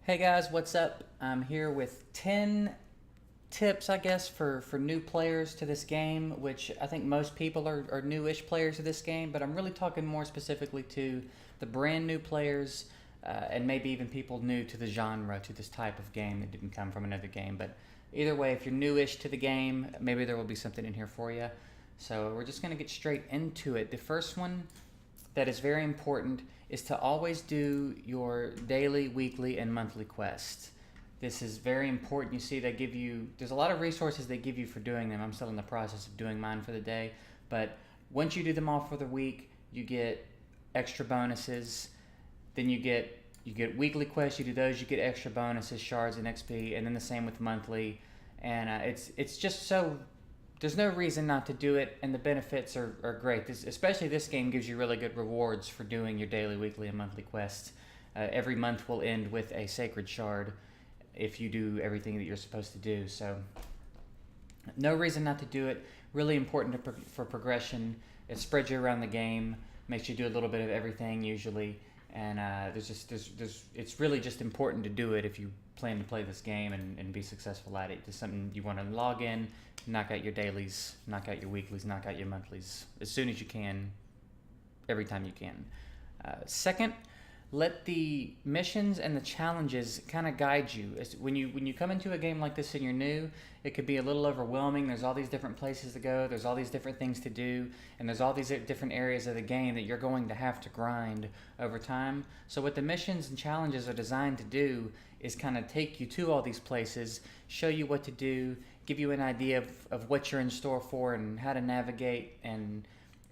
Hey guys, what's up? I'm here with 10 tips, I guess, for new players to this game, which I think most people are newish players to this game, but I'm really talking more specifically to the brand new players and maybe even people new to the genre, to this type of game that didn't come from another game. But either way, if you're newish to the game, maybe there will be something in here for you. So we're just going to get straight into it. The first one that is very important is to always do your daily, weekly, and monthly quests. This is very important. You see, there's a lot of resources they give you for doing them. I'm still in the process of doing mine for the day, but once you do them all for the week, you get extra bonuses. Then you get weekly quests. You do those, you get extra bonuses, shards, and XP, and then the same with monthly. And it's just so there's no reason not to do it, and the benefits are great. Especially this game gives you really good rewards for doing your daily, weekly, and monthly quests. Every month will end with a sacred shard if you do everything that you're supposed to do. So no reason not to do it. Really important for progression. It spreads you around the game, makes you do a little bit of everything usually, and it's really just important to do it if you plan to play this game and be successful at it. It's something you want to log in, knock out your dailies, knock out your weeklies, knock out your monthlies as soon as you can, every time you can. Second, let the missions and the challenges kind of guide you. When you come into a game like this and you're new, it could be a little overwhelming. There's all these different places to go. There's all these different things to do, and there's all these different areas of the game that you're going to have to grind over time. So what the missions and challenges are designed to do is kind of take you to all these places, show you what to do, give you an idea of what you're in store for and how to navigate and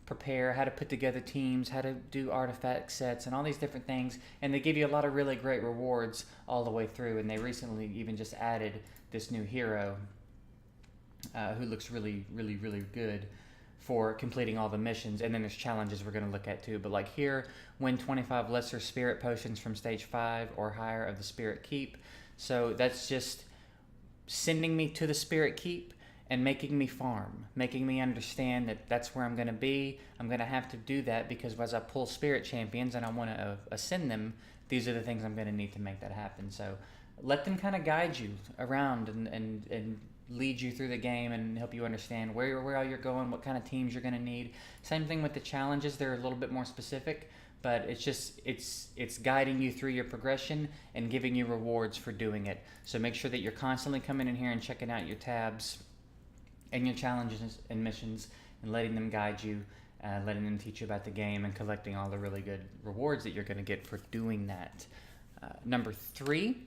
prepare, how to put together teams, how to do artifact sets, and all these different things. And they give you a lot of really great rewards all the way through. And they recently even just added this new hero who looks really, really, really good for completing all the missions. And then there's challenges we're going to look at too. But like here, win 25 lesser spirit potions from stage 5 or higher of the spirit keep. So that's just sending me to the spirit keep and making me farm, making me understand that that's where I'm going to be. I'm going to have to do that because as I pull spirit champions and I want to ascend them, these are the things I'm going to need to make that happen. So let them kind of guide you around and lead you through the game and help you understand where all you're going, what kind of teams you're going to need. Same thing with the challenges. They're a little bit more specific, but it's guiding you through your progression and giving you rewards for doing it. So make sure that you're constantly coming in here and checking out your tabs and your challenges and missions and letting them guide you, letting them teach you about the game and collecting all the really good rewards that you're going to get for doing that. Number 3,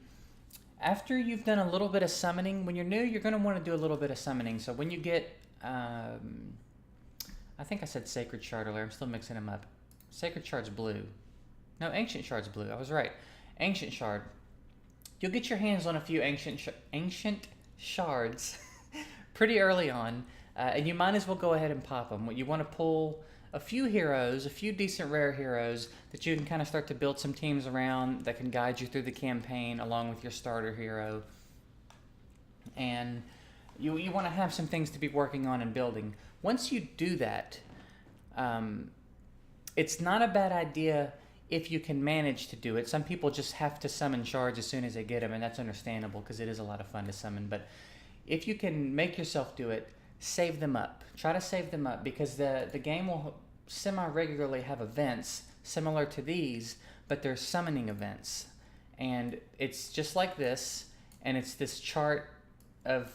after you've done a little bit of summoning, when you're new, you're going to want to do a little bit of summoning. So when you get, I think I said Sacred Shard earlier. I'm still mixing them up. Sacred Shard's blue. No, Ancient Shard's blue. I was right. Ancient Shard. You'll get your hands on a few ancient shards pretty early on, and you might as well go ahead and pop them. You want to pull a few heroes, a few decent rare heroes that you can kind of start to build some teams around that can guide you through the campaign along with your starter hero. And you want to have some things to be working on and building. Once you do that, it's not a bad idea if you can manage to do it. Some people just have to summon shards as soon as they get them, and that's understandable because it is a lot of fun to summon. But if you can make yourself do it, save them up. Try to save them up because the game will semi-regularly have events similar to these, but they're summoning events. And it's just like this, and it's this chart of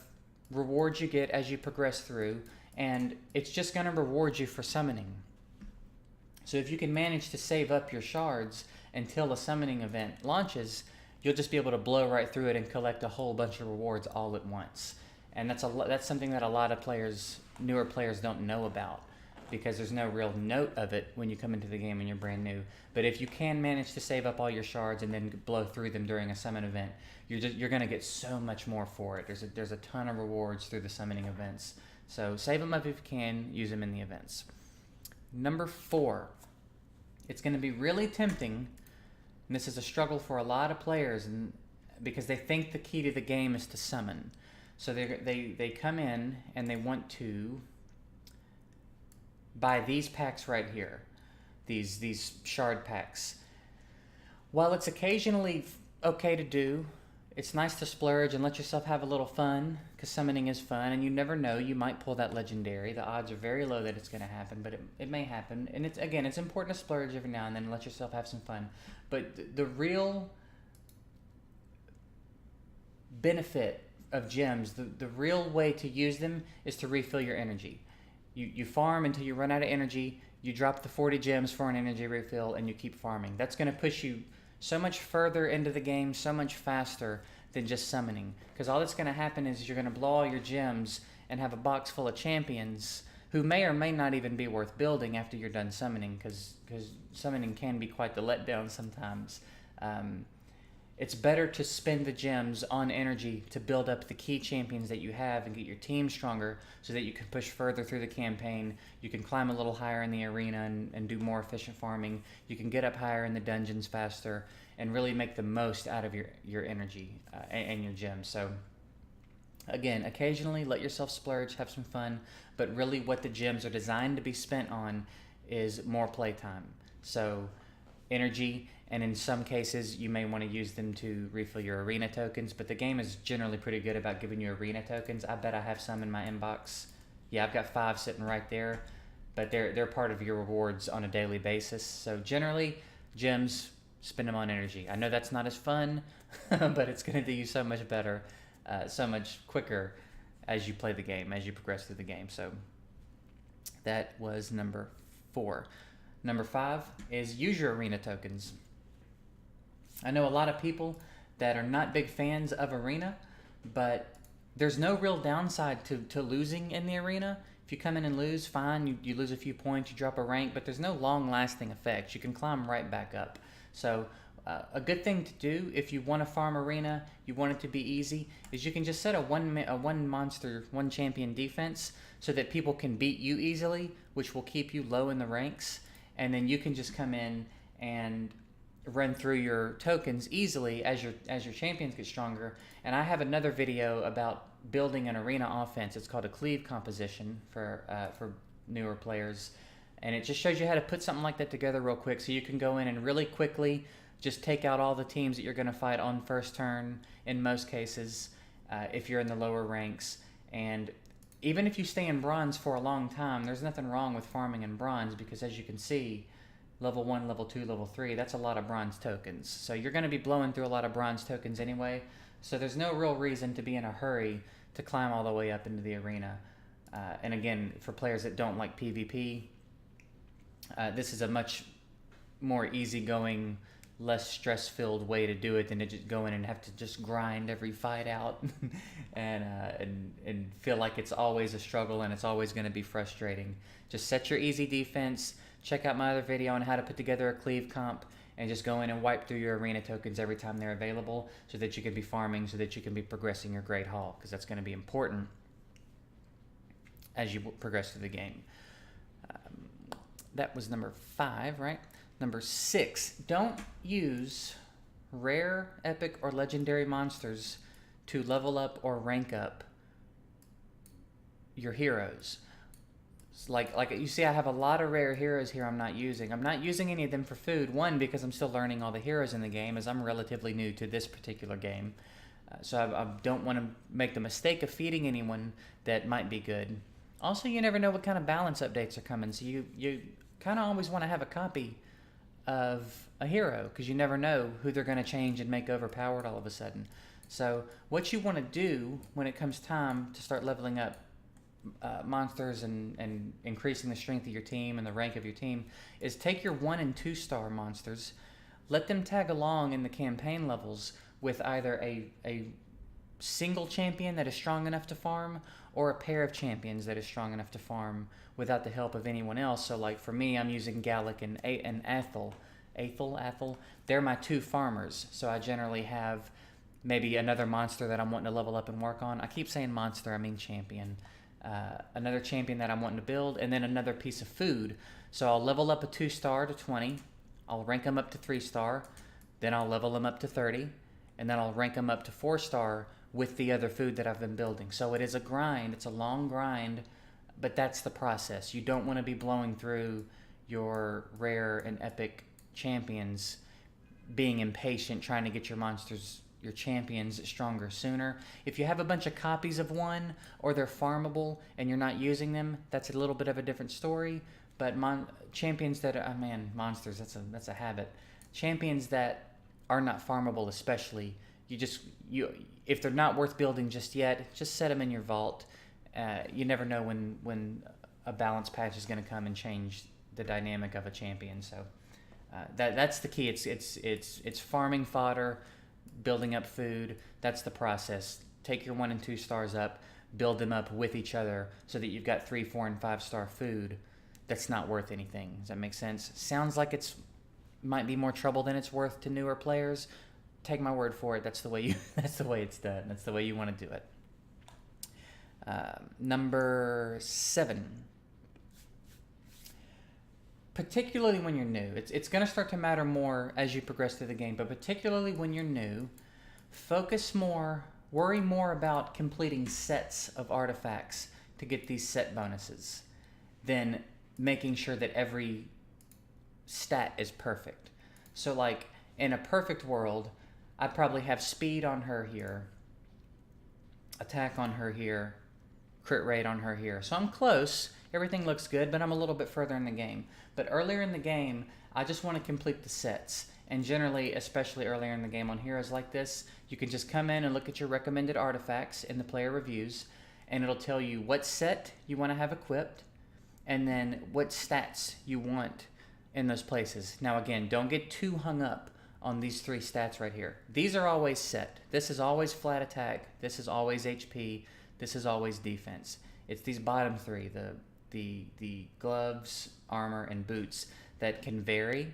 rewards you get as you progress through, and it's just going to reward you for summoning. So if you can manage to save up your shards until a summoning event launches, you'll just be able to blow right through it and collect a whole bunch of rewards all at once. And that's something that a lot of players, newer players, don't know about because there's no real note of it when you come into the game and you're brand new. But if you can manage to save up all your shards and then blow through them during a summon event, you're going to get so much more for it. There's a ton of rewards through the summoning events. So save them up if you can, use them in the events. Number 4, it's going to be really tempting, and this is a struggle for a lot of players, and because they think the key to the game is to summon. So they come in and they want to buy these packs right here, these shard packs. While it's occasionally okay to do. It's nice to splurge and let yourself have a little fun, because summoning is fun, and you never know, you might pull that legendary. The odds are very low that it's going to happen, but it may happen. And it's important to splurge every now and then and let yourself have some fun. But the real benefit of gems, the real way to use them is to refill your energy. You farm until you run out of energy, you drop the 40 gems for an energy refill, and you keep farming. That's going to push you so much further into the game, so much faster than just summoning. Because all that's going to happen is you're going to blow all your gems and have a box full of champions who may or may not even be worth building after you're done summoning, because summoning can be quite the letdown sometimes. It's better to spend the gems on energy to build up the key champions that you have and get your team stronger so that you can push further through the campaign. You can climb a little higher in the arena and do more efficient farming. You can get up higher in the dungeons faster and really make the most out of your energy and your gems. So again, occasionally let yourself splurge, have some fun, but really what the gems are designed to be spent on is more playtime. So energy, and in some cases you may want to use them to refill your arena tokens, but the game is generally pretty good about giving you arena tokens. I bet I have some in my inbox. Yeah, I've got 5 sitting right there, but they're part of your rewards on a daily basis. So generally, gems, spend them on energy. I know that's not as fun, but it's going to do you so much better, so much quicker as you play the game, as you progress through the game. So that was number 4. Number 5 is use your arena tokens. I know a lot of people that are not big fans of arena, but there's no real downside to losing in the arena. If you come in and lose, fine, you lose a few points, you drop a rank, but there's no long-lasting effects. You can climb right back up. So a good thing to do if you want to farm arena, you want it to be easy, is you can just set a one monster, one champion defense so that people can beat you easily, which will keep you low in the ranks, and then you can just come in and run through your tokens easily as your champions get stronger. And I have another video about building an arena offense. It's called a cleave composition for newer players, and it just shows you how to put something like that together real quick, so you can go in and really quickly just take out all the teams that you're going to fight on first turn in most cases, if you're in the lower ranks. And even if you stay in bronze for a long time, there's nothing wrong with farming in bronze, because as you can see, level 1, level 2, level 3, that's a lot of bronze tokens. So you're going to be blowing through a lot of bronze tokens anyway, so there's no real reason to be in a hurry to climb all the way up into the arena. And again, for players that don't like PvP, this is a much more easygoing, less stress-filled way to do it than to just go in and have to just grind every fight out and feel like it's always a struggle and it's always going to be frustrating. Just set your easy defense. Check out my other video on how to put together a cleave comp, and just go in and wipe through your arena tokens every time they're available so that you can be farming, so that you can be progressing your Great Hall, because that's going to be important as you progress through the game. That was number 5, right? Number 6, don't use rare, epic, or legendary monsters to level up or rank up your heroes. Like you see, I have a lot of rare heroes here I'm not using. I'm not using any of them for food. One, because I'm still learning all the heroes in the game, as I'm relatively new to this particular game. So I don't want to make the mistake of feeding anyone that might be good. Also, you never know what kind of balance updates are coming, so you kind of always want to have a copy of a hero, because you never know who they're going to change and make overpowered all of a sudden. So what you want to do when it comes time to start leveling up monsters and increasing the strength of your team and the rank of your team is take your 1 and 2 star monsters, let them tag along in the campaign levels with either a single champion that is strong enough to farm, or a pair of champions that is strong enough to farm without the help of anyone else. So like for me, I'm using Gallic and Athel. They're my 2 farmers, so I generally have maybe another monster that I'm wanting to level up and work on. I keep saying monster, I mean champion. Another champion that I'm wanting to build, and then another piece of food. So I'll level up a 2 star to 20, I'll rank them up to 3 star, then I'll level them up to 30, and then I'll rank them up to 4 star with the other food that I've been building. So it is a grind, it's a long grind, but that's the process. You don't want to be blowing through your rare and epic champions being impatient, trying to get your monsters, your champions, stronger sooner. If you have a bunch of copies of one, or they're farmable and you're not using them, that's a little bit of a different story. But champions that are, monsters, that's a habit. Champions that are not farmable, especially, if they're not worth building just yet, just set them in your vault. You never know when a balance patch is going to come and change the dynamic of a champion. So that's the key. It's farming fodder, building up food. That's the process. Take your 1 and 2 stars up, build them up with each other, so that you've got 3, 4, and 5 star food. That's not worth anything. Does that make sense? Sounds like might be more trouble than it's worth to newer players. Take my word for it. That's the way that's the way it's done. That's the way you want to do it. Number 7. Particularly when you're new, it's going to start to matter more as you progress through the game. But particularly when you're new, worry more about completing sets of artifacts to get these set bonuses than making sure that every stat is perfect. So like in a perfect world, I'd probably have speed on her here, attack on her here, crit rate on her here. So I'm close, everything looks good, but I'm a little bit further in the game. But earlier in the game, I just want to complete the sets. And generally, especially earlier in the game on heroes like this, you can just come in and look at your recommended artifacts in the player reviews, and it'll tell you what set you want to have equipped, and then what stats you want in those places. Now again, don't get too hung up on these 3 stats right here. These are always set. This is always flat attack. This is always HP. This is always defense. It's these bottom 3, the gloves, armor, and boots, that can vary.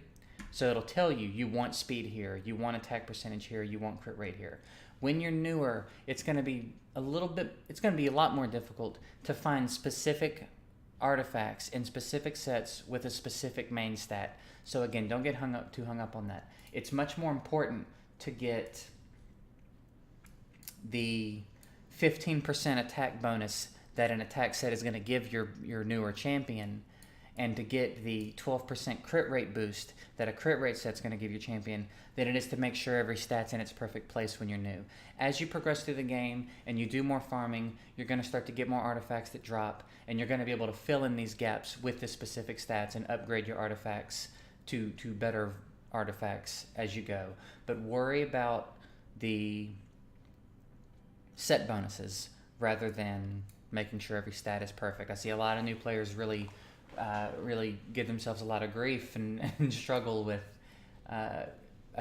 So it'll tell you want speed here, you want attack percentage here, you want crit rate here. When you're newer, it's going to be a lot more difficult to find specific artifacts in specific sets with a specific main stat. So again, don't get too hung up on that. It's much more important to get the 15% attack bonus that an attack set is going to give your newer champion, and to get the 12% crit rate boost that a crit rate set's going to give your champion, than it is to make sure every stat's in its perfect place when you're new. As you progress through the game and you do more farming, you're going to start to get more artifacts that drop, and you're going to be able to fill in these gaps with the specific stats and upgrade your artifacts to better artifacts as you go. But worry about the set bonuses rather than making sure every stat is perfect. I see a lot of new players really give themselves a lot of grief and struggle with, I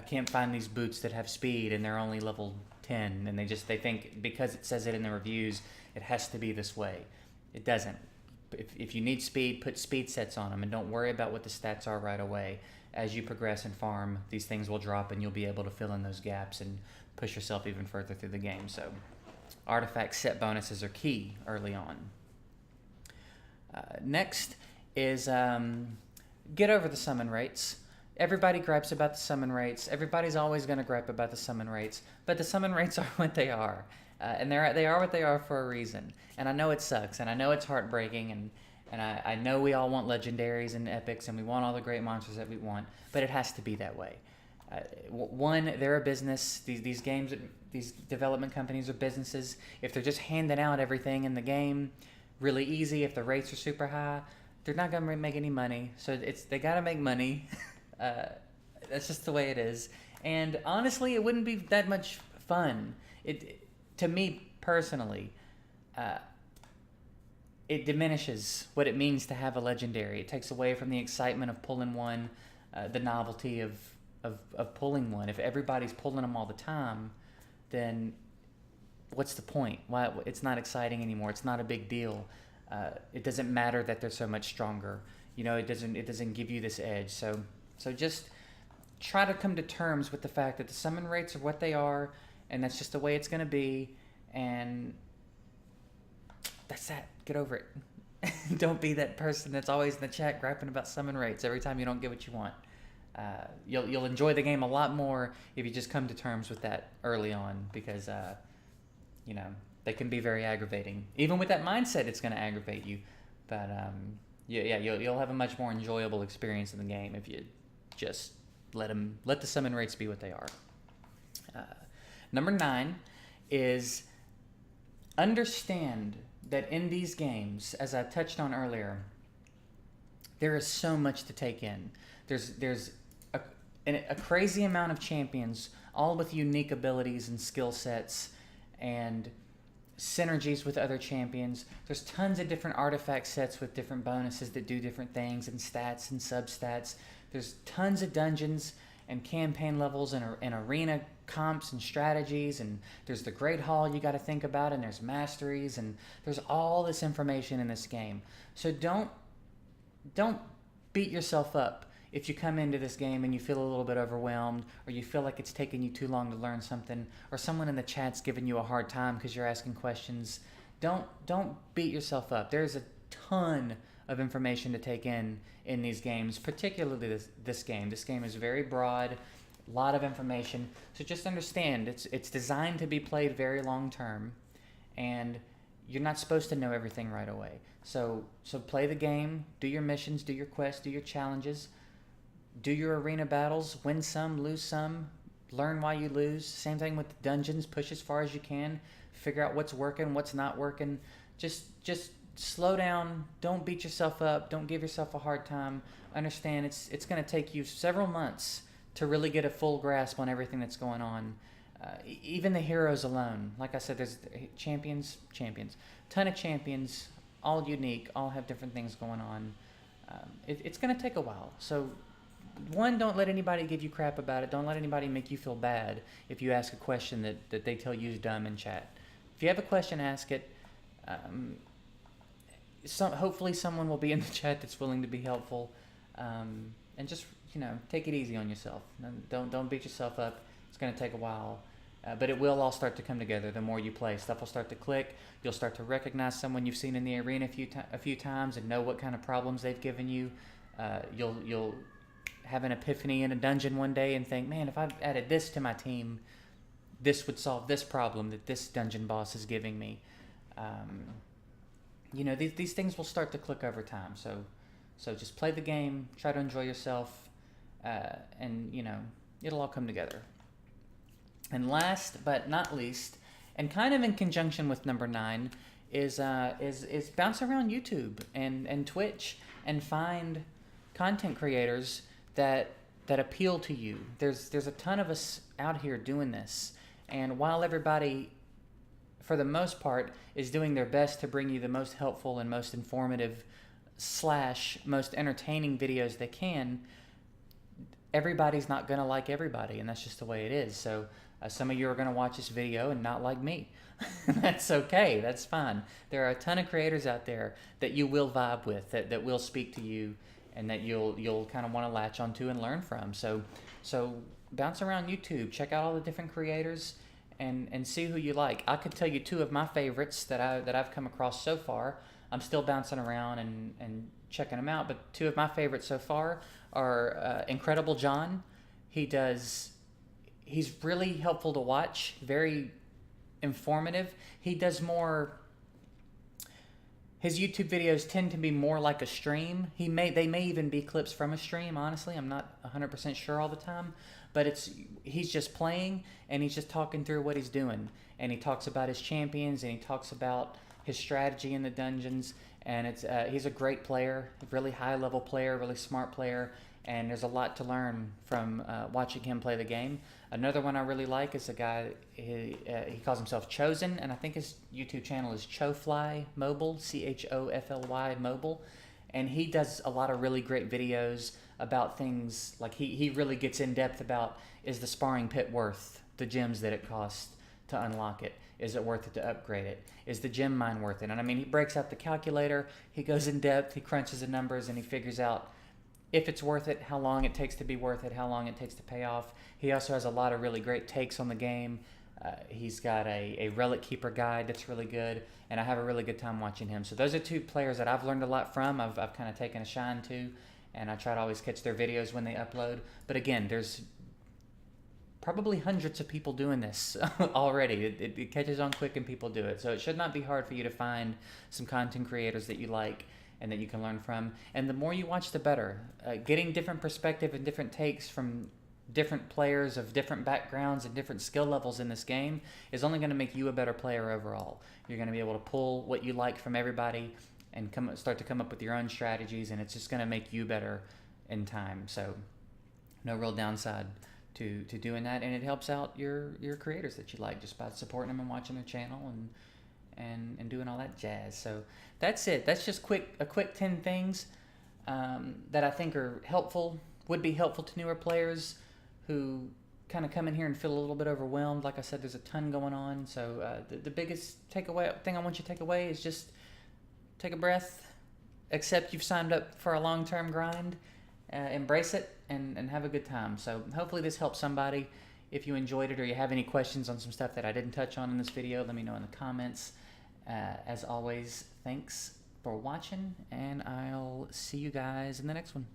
can't find these boots that have speed and they're only level 10, and they think because it says it in the reviews, it has to be this way. It doesn't. If you need speed, put speed sets on them, and don't worry about what the stats are right away. As you progress and farm, these things will drop, and you'll be able to fill in those gaps and push yourself even further through the game. So artifact set bonuses are key early on. Next is get over the summon rates. Everybody gripes about the summon rates. Everybody's always going to gripe about the summon rates, but the summon rates are what they are. And they are what they are for a reason. And I know it sucks, and I know it's heartbreaking, and I know we all want legendaries and epics, and we want all the great monsters that we want, but it has to be that way. One, they're a business. These games, these development companies are businesses. If they're just handing out everything in the game really easy, if the rates are super high, they're not going to make any money. So they got to make money. That's just the way it is. And honestly, it wouldn't be that much fun. To me personally, it diminishes what it means to have a legendary. It takes away from the excitement of pulling one, the novelty of pulling one. If everybody's pulling them all the time, then what's the point? Why it's not exciting anymore? It's not a big deal. It doesn't matter that they're so much stronger. It doesn't give you this edge. So just try to come to terms with the fact that the summon rates are what they are, and that's just the way it's going to be, and that's that. Get over it. Don't be that person that's always in the chat griping about summon rates every time you don't get what you want. You'll enjoy the game a lot more if you just come to terms with that early on, because they can be very aggravating. Even with that mindset, it's going to aggravate you. But you'll have a much more enjoyable experience in the game if you just let the summon rates be what they are. Number 9 is understand that in these games, as I touched on earlier, there is so much to take in. There's a crazy amount of champions, all with unique abilities and skill sets and synergies with other champions. There's tons of different artifact sets with different bonuses that do different things and stats and substats. There's tons of dungeons and campaign levels and arena comps and strategies, and there's the Great Hall you got to think about, and there's masteries, and there's all this information in this game. So don't beat yourself up if you come into this game and you feel a little bit overwhelmed, or you feel like it's taking you too long to learn something, or someone in the chat's giving you a hard time because you're asking questions. Don't beat yourself up. There's a ton of information to take in these games, particularly this game. This game is very broad, a lot of information. So just understand, it's designed to be played very long term, and you're not supposed to know everything right away. So play the game, do your missions, do your quests, do your challenges, do your arena battles, win some, lose some, learn why you lose. Same thing with the dungeons, push as far as you can, figure out what's working, what's not working. Just slow down, don't beat yourself up, don't give yourself a hard time. Understand it's going to take you several months to really get a full grasp on everything that's going on. Even the heroes alone, like I said, there's champions, ton of champions, all unique, all have different things going on. It's going to take a while. So one, don't let anybody give you crap about it. Don't let anybody make you feel bad if you ask a question that they tell you is dumb in chat. If you have a question, ask it. Hopefully someone will be in the chat that's willing to be helpful. And just, take it easy on yourself. Don't beat yourself up. It's going to take a while. But it will all start to come together the more you play. Stuff will start to click. You'll start to recognize someone you've seen in the arena a few times and know what kind of problems they've given you. You'll have an epiphany in a dungeon one day and think, man, if I've added this to my team, this would solve this problem that this dungeon boss is giving me. These things will start to click over time. So just play the game, try to enjoy yourself, and it'll all come together. And last but not least, and kind of in conjunction with number 9, is bounce around YouTube and Twitch and find content creators that appeal to you. There's a ton of us out here doing this, and while everybody, for the most part, is doing their best to bring you the most helpful and most informative / most entertaining videos they can, everybody's not going to like everybody, and that's just the way it is. So some of you are going to watch this video and not like me. That's okay. That's fine. There are a ton of creators out there that you will vibe with, that will speak to you, and that you'll kind of want to latch onto and learn from. So bounce around YouTube, check out all the different creators, and see who you like. I could tell you 2 of my favorites that I've come across so far. I'm still bouncing around and checking them out, but 2 of my favorites so far are Incredible John. He's really helpful to watch, very informative. He does more. His YouTube videos tend to be more like a stream. They may even be clips from a stream, honestly. I'm not 100% sure all the time. But he's just playing, and he's just talking through what he's doing. And he talks about his champions, and he talks about his strategy in the dungeons. And he's a great player, a really high-level player, really smart player. And there's a lot to learn from watching him play the game. Another one I really like is a guy, he calls himself Chosen, and I think his YouTube channel is Chofly Mobile, Chofly Mobile. And he does a lot of really great videos about things, like he really gets in depth about, is the sparring pit worth the gems that it costs to unlock it? Is it worth it to upgrade it? Is the gem mine worth it? And I mean, he breaks out the calculator, he goes in depth, he crunches the numbers, and he figures out if it's worth it, how long it takes to be worth it, how long it takes to pay off. He also has a lot of really great takes on the game. He's got a Relic Keeper guide that's really good, and I have a really good time watching him. So those are 2 players that I've learned a lot from. I've kind of taken a shine to, and I try to always catch their videos when they upload. But again, there's probably hundreds of people doing this already. It catches on quick and people do it. So it should not be hard for you to find some content creators that you like and that you can learn from. And the more you watch, the better. Getting different perspective and different takes from different players of different backgrounds and different skill levels in this game is only going to make you a better player overall. You're going to be able to pull what you like from everybody and start to come up with your own strategies, and it's just going to make you better in time. So no real downside to doing that, and it helps out your creators that you like just by supporting them and watching their channel and doing all that jazz. So that's it. That's just a quick 10 things that I think are helpful, would be helpful to newer players who kind of come in here and feel a little bit overwhelmed. Like I said, there's a ton going on. So the biggest thing I want you to take away is just take a breath, accept you've signed up for a long-term grind, embrace it, and have a good time. So hopefully this helps somebody. If you enjoyed it or you have any questions on some stuff that I didn't touch on in this video, let me know in the comments. As always, thanks for watching, and I'll see you guys in the next one.